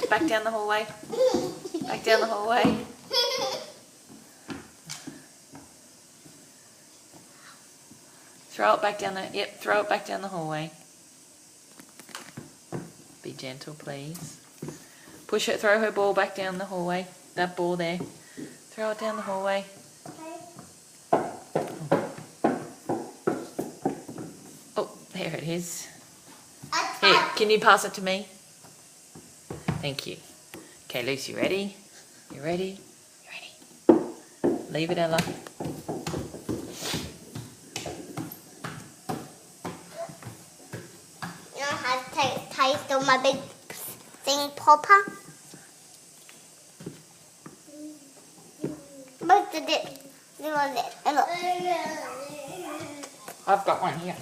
back down the hallway. Back down the hallway. Throw it back down the, yep, throw it back down the hallway. Be gentle, please. Push it, throw her ball back down the hallway. That ball there. Throw it down the hallway. Oh, there it is. Here, can you pass it to me? Thank you. Okay, Lucy, you ready? You ready? You ready? Leave it, Ella. You know how to taste on my big thing popper? Look at it. Look at it. I've got one here.